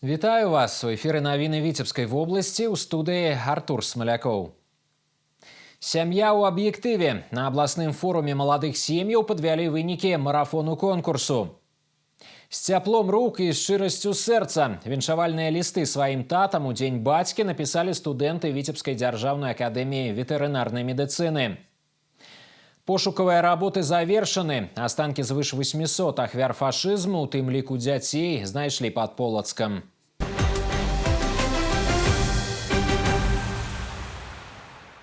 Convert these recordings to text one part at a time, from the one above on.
Вітаю вас! У эфіры навіны Віцебскай вобласці, у студыі Артур Смалякоў. Сям'я ў аб'ектыве. На абласным форуме маладых сем'яў падвялі вынікі марафону конкурсу. З цяплом рук і шчырасцю сэрца віншавальныя лісты сваім татам у дзень бацькі напісалі студэнты Віцебскай дзяржаўнай акадэміі ветэрынарнай медыцыны. Пошукавыя работы завершаны. Астанкі звыш 800 ахвяр фашызму, у тым ліку дзяцей, знайшлі пад Полацкам.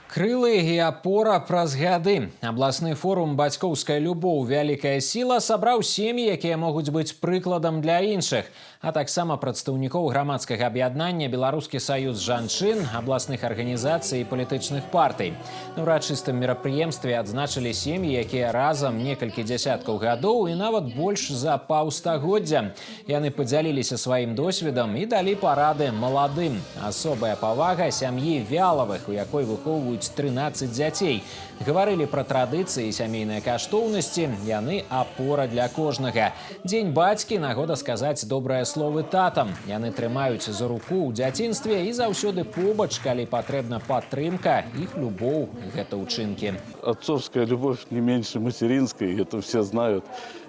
Крылы і апора праз гады. Абласны форум «Бацькоўская любоў. Вялікая сіла» сабраў сем'і, якія могуць быць прыкладам для іншых, а таксама прадстаўнікоў грамадскага аб'яднання «Беларускі саюз жанчын», абласных арганізацый і палітычных партый. На урачыстым мерапрыемстве адзначылі сем'і, якія разам некалькі дзясяткаў гадоў і нават больш за паўстагоддзя. Яны падзяліліся сваім досведам і далі парады маладым. Асобая павага сям'і Вялавых, у якой выхоўваюць 13 дзяцей. Гаварылі пра традыцыі і сямейныя каштоўнасці, яны апора для кожнага. Дзень бацькі – нагода сказаць добрыя словы татам. Яны трымаюць за руку ў дзяцінстве і заўсёды побач, калі патрэбна падтрымка, іх любоў – гэта ўчынкі. Отцовская любовь не меньше материнской, это все знают.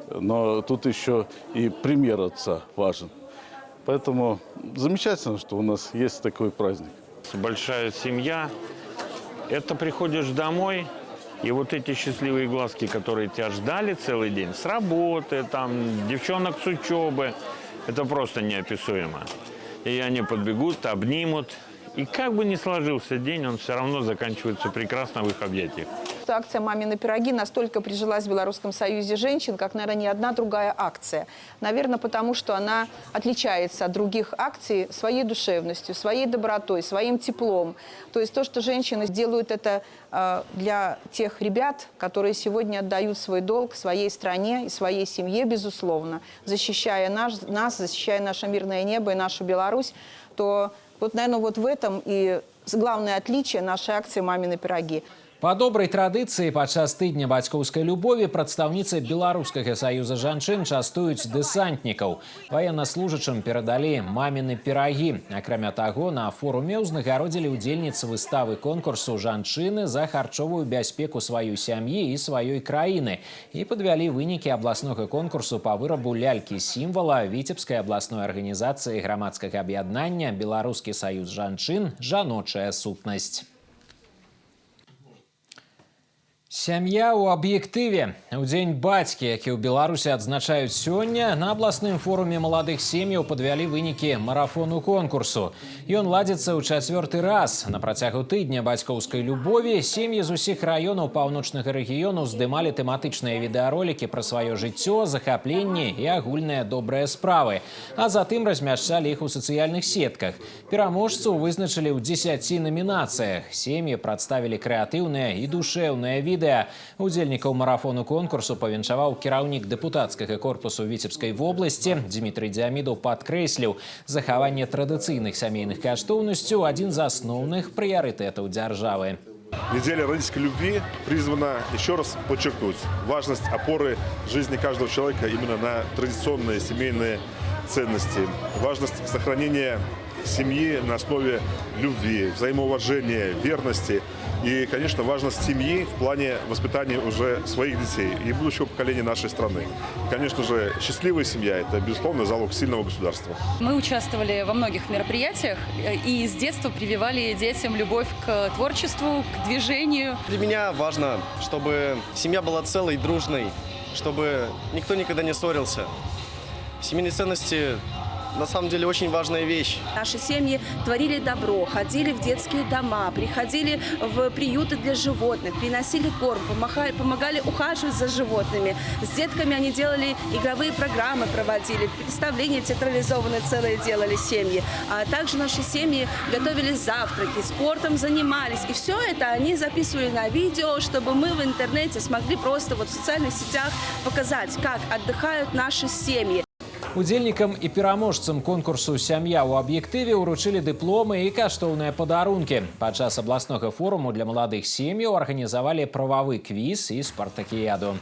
Но тут еще и пример отца важен. Поэтому замечательно, что у нас есть такой праздник. Большая семья. Это приходишь домой, и вот эти счастливые глазки, которые тебя ждали целый день, с работы, там, девчонок с учебы, это просто неописуемо. И они подбегут, обнимут. И как бы ни сложился день, он все равно заканчивается прекрасно в их объятиях. Акция «Мамины пироги» настолько прижилась в Белорусском союзе женщин, как, наверное, ни одна другая акция. Наверное, потому что она отличается от других акций своей душевностью, своей добротой, своим теплом. То есть то, что женщины делают это для тех ребят, которые сегодня отдают свой долг своей стране и своей семье, безусловно, защищая нас, защищая наше мирное небо и нашу Беларусь, то вот, наверное, вот в этом и главное отличие нашей акции «Мамины пироги». Па добрай традыцыі падчас тыдня бацькоўскай любові прадстаўніцы Беларускага саюза жанчын частуюць дэсантнікаў. Ваеннаслужачым перадалі маміны пірагі. Акрамя таго, на форуме ўзнагародзілі ўдзельніц выставы конкурсу жанчыны за харчовую бяспеку сваёй сям'і і сваёй краіны і падвялі вынікі абласнога конкурсу па вырабу лялькі-сімвала Віцебскай абласной арганізацыі грамадскага аб'яднання «Беларускі саюз жанчын. Жаночая сутнасць». Сям'я ў аб'ектыве. У дзень бацькі, які ў Беларусі адзначаюць сёння, на абласным форуме маладых сем'яў падвялі вынікі марафону конкурсу. Ён ладзіцца ў 4-й раз. На працягу тыдня бацькоўскай любові сем'і з усіх раёнаў паўночнага рэгіёну здымалі тэматычныя відэаролікі пра сваё жыццё, захапленні і агульныя добрыя справы. А затым размяшчалі іх у сацыяльных сетках. Пераможцаў вызначылі ў 10 намінацыях. Сем'і прадставілі крэатыўныя і душэўныя відэа. Удзельнікаў марафону конкурсу павіншаваў кіраўнік дэпутацкага корпусу Віцебскай вобласці Дмітрый Дзямідаў падкрэсліў, захаванне традыцыйных сямейных каштоўнасцяў – адзін з асноўных прыярытэтаў дзяржавы. Неделя родительской любви призвана еще раз подчеркнуть важность опоры жизни каждого человека именно на традиционные семейные ценности, важность сохранения семьи на основе любви, взаимоуважения, верности и, конечно, важность семьи в плане воспитания уже своих детей и будущего поколения нашей страны. И, конечно же, счастливая семья – это, безусловно, залог сильного государства. Мы участвовали во многих мероприятиях и с детства прививали детям любовь к творчеству, к движению. Для меня важно, чтобы семья была целой, дружной, чтобы никто никогда не ссорился. Семейные ценности – на самом деле очень важная вещь. Наши семьи творили добро, ходили в детские дома, приходили в приюты для животных, приносили корм, помогали ухаживать за животными. С детками они делали игровые программы, проводили, представления театрализованные целые делали семьи. А также наши семьи готовили завтраки, спортом занимались. И все это они записывали на видео, чтобы мы в интернете смогли просто вот в социальных сетях показать, как отдыхают наши семьи. Удзельнікам і пераможцам конкурсу «Сям'я ў аб'ектыве» уручылі дыпломы і каштоўныя падарункі. Падчас абласнога форуму для маладых сем'яў арганізавалі прававы квіз і спартакіяду.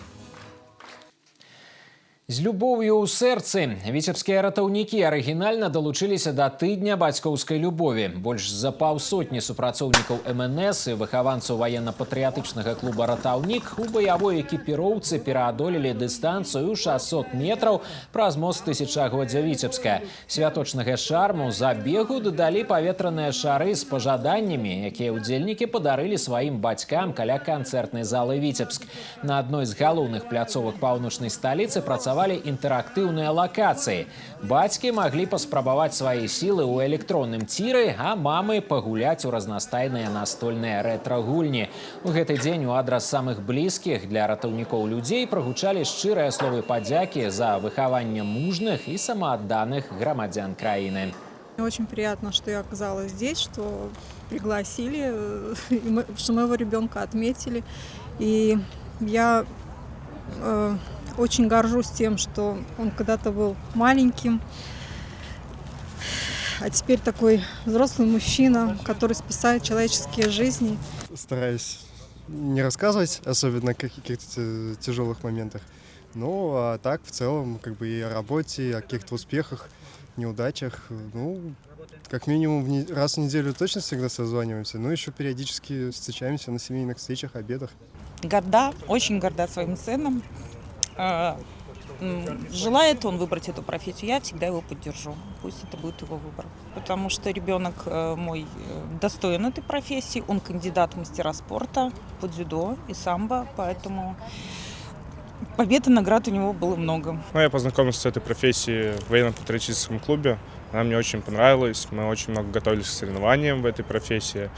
З любов'ю ў сэрцы віцебскія ратаўнікі арыгінальна далучыліся да тыдня бацькоўскай любові. Больш за паўсотні супрацоўнікаў МНС і выхаванцаў ваенна-патрыятычнага клуба «Ратаўнік» у баявой экіпіроўцы пераадолелі дыстанцыю 600 метраў праз мост тысячагоддзя Віцебска. Святочнага шарму забегу дадалі паветраныя шары з пажаданнямі, якія ўдзельнікі падарылі сваім бацькам каля канцэртнай залы «Віцебск». На адной з галоўных пляцовак паўночнай сталіцы працавалі інтэрактыўныя лакацыі. Бацькі маглі паспрабаваць свае сілы ў электронным ціры, а мамы пагуляць у разнастайныя настольныя рэтра-гульні. У гэты дзень у адрас самых блізкіх для ратаўнікоў людзей прагучалі шчырыя словы падзякі за выхаванне мужных і самаадданых грамадзян краіны. Мне очень приятно, что я оказалась здесь, что пригласили, что моего ребенка отметили. И я очень горжусь тем, что он когда-то был маленьким, а теперь такой взрослый мужчина, который спасает человеческие жизни. Стараюсь не рассказывать, особенно о каких-то тяжелых моментах. Ну, а так, в целом, как бы и о работе, и о каких-то успехах, неудачах. Ну, как минимум раз в неделю точно всегда созваниваемся, но еще периодически встречаемся на семейных встречах, обедах. Горда, очень горда своим сыном. Желает он выбрать эту профессию, я всегда его поддержу. Пусть это будет его выбор. Потому что ребенок мой достоин этой профессии. Он кандидат в мастера спорта по дзюдо и самбо, поэтому побед и наград у него было много. Я познакомился с этой профессией в военно-патриотическом клубе. Она мне очень понравилась. Мы очень много готовились к соревнованиям в этой профессии.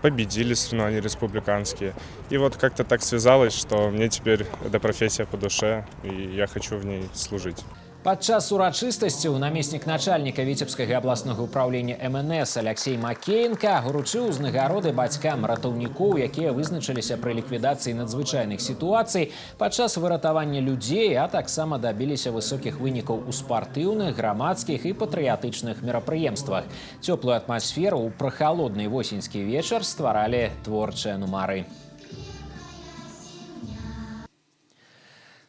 Победили соревнования республиканские. И вот как-то так связалось, что мне теперь эта профессия по душе, и я хочу в ней служить. Падчас урачыстасцяў намеснік начальніка Віцебскага абласнога ўправлення МНС Алексей Макеенка уручыў узнагароды бацькам ратаўнікоў, якія вызначыліся пры ліквідацыі надзвычайных сітуацый падчас выратавання людзей, а таксама дабіліся высокіх вынікаў у спартыўных, грамадскіх і патрыятычных мерапрыемствах. Цёплую атмасферу ў прахалодны восеньскі вечар стваралі творчыя нумары.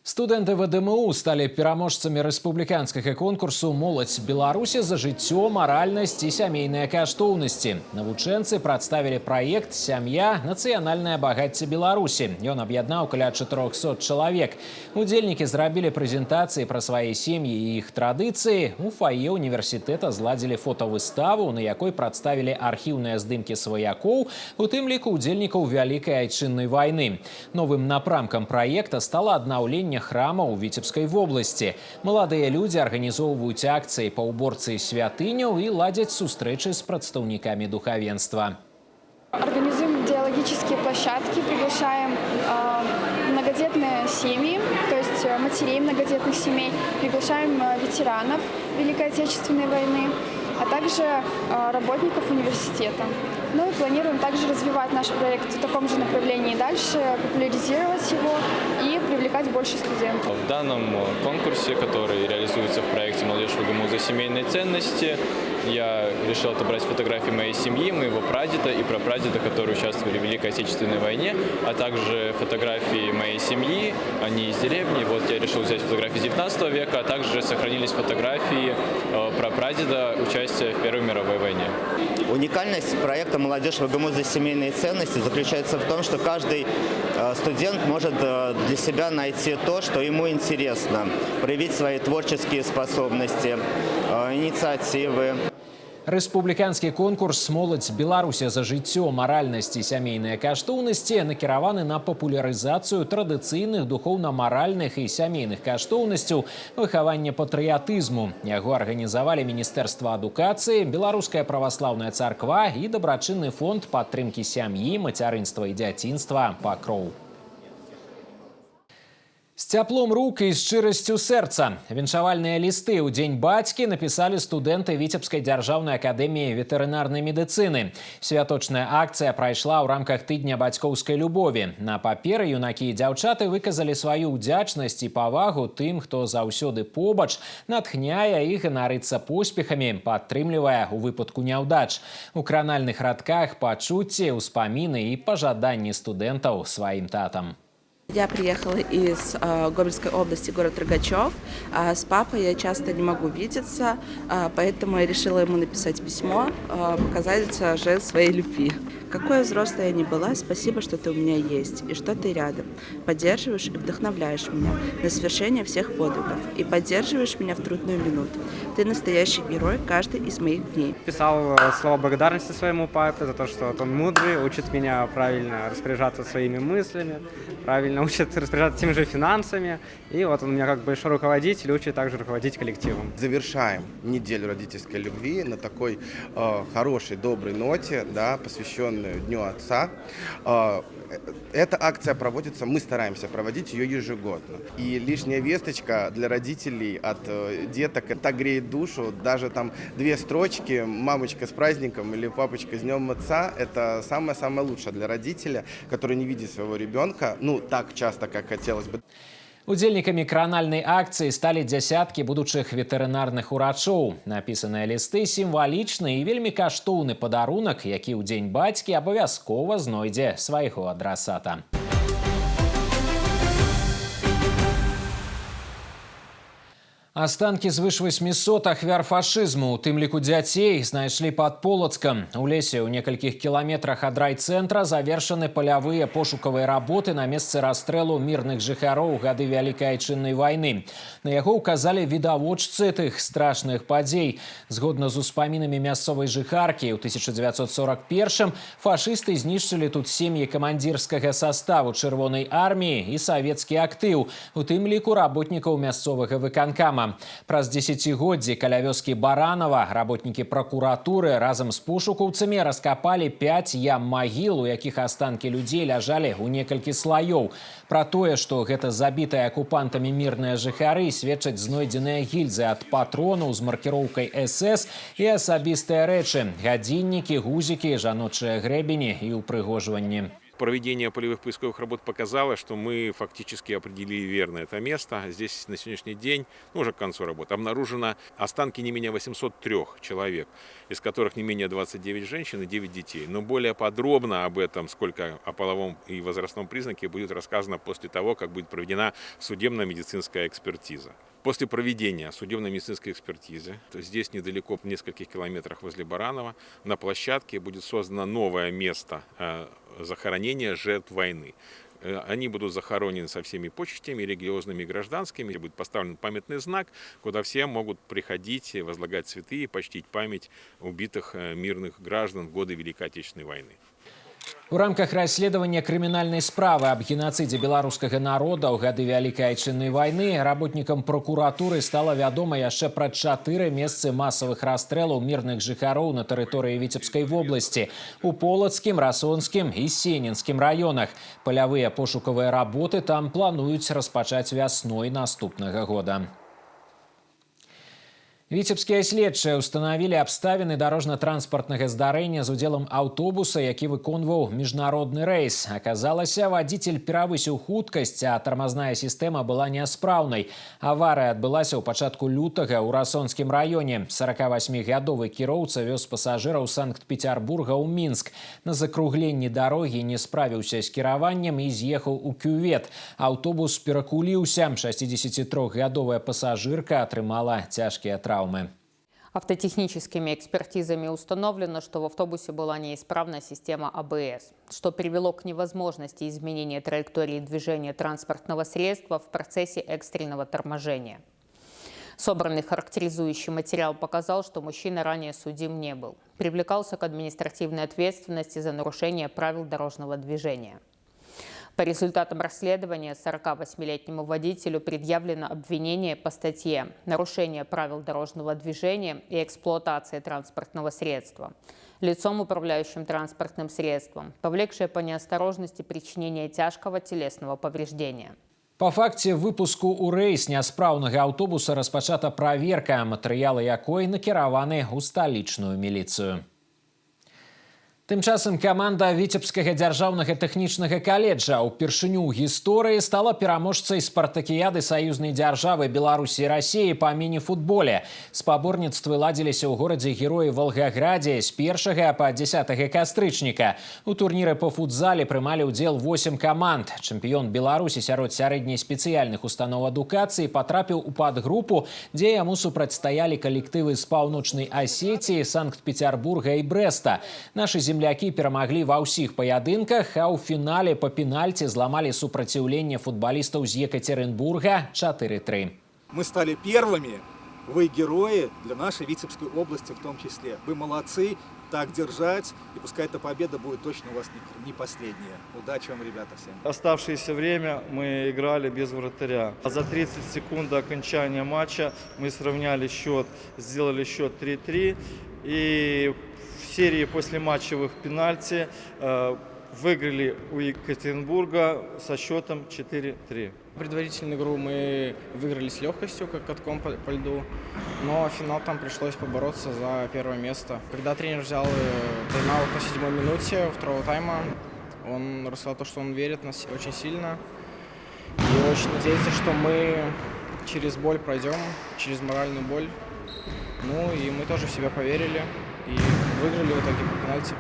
Студэнты ВДМУ сталі пераможцамі рэспубліканскага конкурсу «Моладзь Беларусі за жыццё, маральнасць і сямейныя каштоўнасці». Навучэнцы прадставілі праект «Сям'я. Нацыянальнае багацце Беларусі». Ён аб'яднаў каля 400 чалавек. Удзельнікі зрабілі прэзентацыі пра свае сем'і і іх традыцыі. У фае універсітэта зладзілі фотавыставу, на якой прадставілі архіўныя здымкі сваякоў, у тым ліку удзельнікаў Вялікай айчыннай вайны. Новым напрамкам праекта стала аднаўленне храма ў Віцебскай вобласці. Маладыя людзі арганізоўваюць акцыі па ўборцы святыняў і ладзяць сустрэчы з прадстаўнікамі духавенства. Организуем диалогические площадки, приглашаем многодетные семьи, то есть матерей многодетных семей, приглашаем ветеранов Великой Отечественной войны, а также работников университета. Ну и планируем также развивать наш проект в таком же направлении дальше, популяризировать его и привлекать больше студентов. В данном конкурсе, который реализуется в проекте «Молодежь ВГМУ за семейные ценности», я решил отобрать фотографии моей семьи, моего прадеда и прапрадеда, которые участвовали в Великой Отечественной войне, а также фотографии моей семьи, они из деревни. Вот я решил взять фотографии 19 века, а также сохранились фотографии прапрадеда участия в Первой мировой войне. Уникальность проекта «Молодежь ВГМУ за семейные ценности» заключается в том, что каждый студент может для себя найти то, что ему интересно, проявить свои творческие способности, инициативы. Рэспубліканскі конкурс «Моладзь Беларусі за жыццё, маральнасць і сямейныя каштоўнасці» накіраваны на папулярызацыю традыцыйных духоўна-маральных і сямейных каштоўнасцяў, выхавання патрыятызму. Яго арганізавалі Міністэрства адукацыі, Беларуская праваслаўная царква і дабрачынны фонд падтрымкі сям'і, мацярынства і дзяцінства «Пакроў». З цяплом рук і шчырасцю сэрца. Віншавальныя лісты ў Дзень бацькі напісалі студэнты Віцебскай дзяржаўнай акадэміі ветэрынарнай медыцыны. Святочная акцыя прайшла ў рамках тыдня бацькоўскай любові. На паперы юнакі і дзяўчаты выказалі сваю ўдзячнасць і павагу тым, хто заўсёды побач, натхняе і ганарыцца поспехамі, падтрымлівае у выпадку няўдач. У кранальных радках пачуцці, ўспаміны і пажаданні студэнтаў сваім татам. Я приехала из Гомельской области, город Рогачев. С папой я часто не могу видеться, поэтому я решила ему написать письмо, показать жест своей любви. Какой взрослой я ни была, спасибо, что ты у меня есть, и что ты рядом. Поддерживаешь и вдохновляешь меня на совершение всех подвигов, и поддерживаешь меня в трудную минуту. Ты настоящий герой каждый из моих дней. Писал слова благодарности своему папе за то, что он мудрый, учит меня правильно распоряжаться своими мыслями, правильно учит распоряжаться теми же финансами. И вот он у меня как большой руководитель, учит также руководить коллективом. Завершаем неделю родительской любви на такой хорошей, доброй ноте, да, посвященной Дню Отца. Эта акция проводится, мы стараемся проводить ее ежегодно. И лишняя весточка для родителей от деток, это греет душу. Даже там 2 строчки «Мамочка с праздником» или «Папочка с Днем Отца» — это самое-самое лучшее для родителя, который не видит своего ребенка, так часто, как хотелось бы. Удзельнікамі кранальнай акцыі сталі дзясяткі будучых ветэрынарных урачоў. Напісаныя лісты сімвалічны і вельмі каштоўны падарунак, які ў дзень бацькі абавязкова знойдзе свайго адрасата. Останки звыш 800 ахвяр фашизму, у тым ліку дзяцей, знайшлі пад Полацкам. У лесе ў некалькіх кіламетрах ад райцэнтра завершаны палявыя пошукавыя работы на месцы расстрэлу мірных жыхароў гады Вялікай Айчыннай вайны. На яго ўказалі відавочцы тых страшных падзей. Згодна з успамінамі мясцовай жыхаркі, ў 1941-м фашысты знішчылі тут сем'і камандзірскага саставу Чырвонай арміі і савецкі актыў, у тым ліку работнікаў мясцовага выканкама. Праз дзесяцігоддзі каля вёскі Баранова работнікі пракуратуры разам з пошукаўцамі раскапалі 5 ям магіл, у якіх астанкі людзей ляжалі ў некалькі слаёў. Пра тое, што гэта забітыя акупантамі мірныя жыхары, сведчаць знойдзеныя гільзы ад патронаў з маркіроўкай СС і асабістыя рэчы – гадзіннікі, гузікі, жаночыя грэбені і ўпрыгожванні. Проведение полевых поисковых работ показало, что мы фактически определили верно это место. Здесь на сегодняшний день, уже к концу работы, обнаружено останки не менее 803 человек, из которых не менее 29 женщин и 9 детей. Но более подробно об этом, сколько о половом и возрастном признаке, будет рассказано после того, как будет проведена судебно-медицинская экспертиза. После проведения судебно-медицинской экспертизы, то здесь недалеко, в нескольких километрах возле Баранова, на площадке будет создано новое место захоронения жертв войны. Они будут захоронены со всеми почестями, религиозными и гражданскими. Будет поставлен памятный знак, куда все могут приходить, возлагать цветы и почтить память убитых мирных граждан в годы Великой Отечественной войны. У рамках расследавання крымінальнай справы аб геноцидзе беларускага народа ў гады Вялікай Айчыннай вайны работнікам прокуратуры стала вядома яшчэ пра 4 месцы масавых расстрэлаў мірных жыхароў на тэрыторыі Віцебскай вобласці у Полацкім, Расонскім і Сенінскім раёнах. Палявыя пошукавыя работы там плануюць распачаць вясной наступнага года. Віцебскія следчыя установілі абставіны дарожна-транспартнага здарэння з удзелам аўтобуса, які выконваў міжнародны рэйс. Аказалася, вадзіцель перавысіў хуткасць, а тармазная сістэма была няспраўнай. Аварыя адбылася ў пачатку лютага ў Расонскім раёне. 48-гадовы кіроўца вёз пасажыраў з Санкт-Петербурга ў Мінск. На закругленні дарогі не справіўся з кіраваннем і з'ехаў у кювет. Аўтобус перакуліўся. 63-гадовая пасажырка атрымала цяжкія траўмы. Автотехническими экспертизами установлено, что в автобусе была неисправна система АБС, что привело к невозможности изменения траектории движения транспортного средства в процессе экстренного торможения. Собранный характеризующий материал показал, что мужчина ранее судим не был. Привлекался к административной ответственности за нарушение правил дорожного движения. По результатам расследования 48-летнему водителю предъявлено обвинение по статье «Нарушение правил дорожного движения и эксплуатация транспортного средства» лицом, управляющим транспортным средством, повлекшее по неосторожности причинение тяжкого телесного повреждения. По факце выпуску у рэйс няспраўнага аўтобуса распачата праверка, матэрыялы якой накіраваны ў сталічную міліцыю. Тым часам каманда Віцебскага дзяржаўнага тэхнічнага каледжа ўпершыню ў гісторыі стала пераможцай спартакіяды саюзнай дзяржавы Беларусі і Расіі па міні-футболе. Спаборніцтвы ладзіліся ў горадзе Героі Волгаградзе з 1 па 10 кастрычніка. У турніры па футзале прымалі ўдзел 8 каманд. Чэмпіён Беларусі сярод сярэдняй спецыяльных устаноў адукацыі патрапіў у падгрупу, дзе яму супрацьстаялі калектывы з Паўночнай Асетіі, Санкт-Петербурга і Брэста. Нашы землякі перамаглі ва ўсіх паядынках, а ў фінале па пенальці зламалі супраціўленне футболистов из Екатеринбурга 4-3. Мы стали первыми, вы герои для нашей Витебской области в том числе. Вы молодцы, так держать, и пускай эта победа будет точно у вас не последняя. Удачи вам, ребята, всем. Оставшееся время мы играли без вратаря. За 30 секунд до окончания матча мы сравняли счет, сделали счет 3-3. И в серии послематчевых пенальти выиграли у Екатеринбурга со счетом 4-3. Предварительную игру мы выиграли с легкостью, как катком по льду, но финал там пришлось побороться за первое место. Когда тренер взял тайм-аут на 7-й минуте второго тайма, он рассказал то, что он верит в нас очень сильно и очень надеется, что мы через боль пройдем, через моральную боль. Ну и мы тоже в себя поверили и выиграли в итоге по пенальти.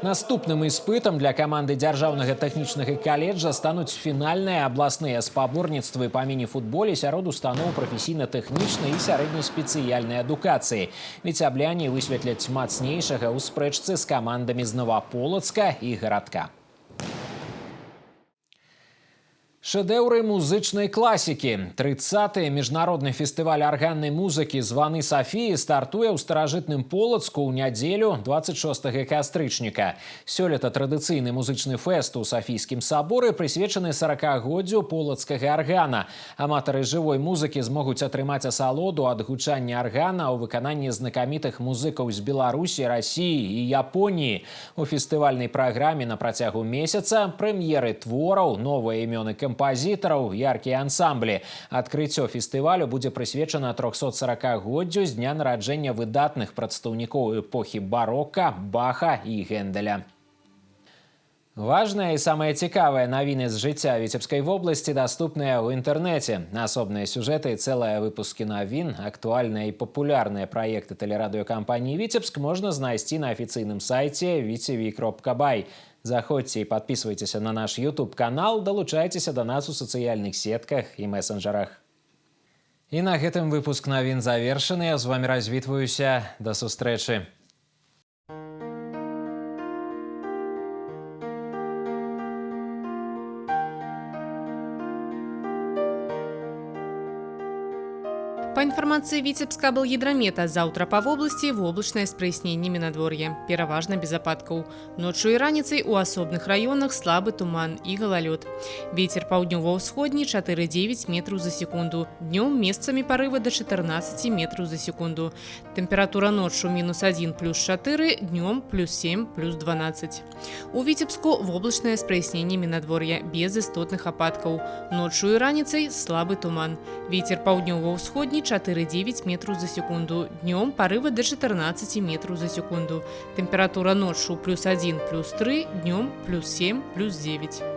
Наступным іспытам для каманды дзяржаўнага тэхнічнага каледжа стануць фінальныя абласныя спаборніцтвы па міні-футболе сярод устаноў прафесійна-тэхнічнай і сярэдняй спецыяльнай адукацыі. Віцябляне высветляць мацнейшага ў спрэчцы з камандамі з Новаполацка і гарадка. Шэдэўры музычнай класікі. 30-й міжнародны фестываль арганнай музыкі «Званы Сафіі» стартуе ў старажытным Полацку ў нядзелю 26 кастрычніка. Сёлета традыцыйны музычны фэст у Сафійскім саборы прысвечаны 40-годдзю полацкага аргана. Аматары жывой музыкі змогуць атрымаць асалоду ад гучання аргана ў выкананні знакамітых музыкаў з Беларусі, Расіі і Японіі. У фестывальнай праграме на працягу месяца прэм'еры твораў, новыя імёны композиторов, яркие ансамблі. Адкрыццё фестывалю будзе прысвечана 340-годдзю з дня нараджэння выдатных прадстаўнікоў эпохі барока, Баха і Генделя. Важная и самая цікавая навіны з жыцця Віцебскай вобласці даступныя ў інтэрнэце. Асобныя сюжэты і цэлыя выпускі навін, актуальныя і папулярныя праекты тэлерадыёкампаніі «Віцебск» можна знайсці на афіцыйным сайце vtv.by. Заходзьце і подписывайтеся на наш YouTube-канал, далучайцеся до нас у сацыяльных сетках і месенджерах. І на гэтым выпуск навін завершаны. Я з вами развітваюся. До сустрэчы. По информации Витебска облгидромета, завтра по области облачное с прояснениями надворья. Пераважно без опадков. Ночью и раницей у особных районах слабый туман и гололед. Ветер паўднёва-ўсходні 4,9 метров за секунду. Днем местами порывы до 14 метров за секунду. Температура ночью -1 плюс 4, днем +7 плюс 12. У Витебску в облачное с прояснениями надворья без истотных опадков. Ночью и раницей слабый туман. Ветер паўднёва-ўсходні 4,9 метров за секунду. Днем порывы до 14 метров за секунду. Температура ночью +1 плюс 3, днем +7 плюс 9.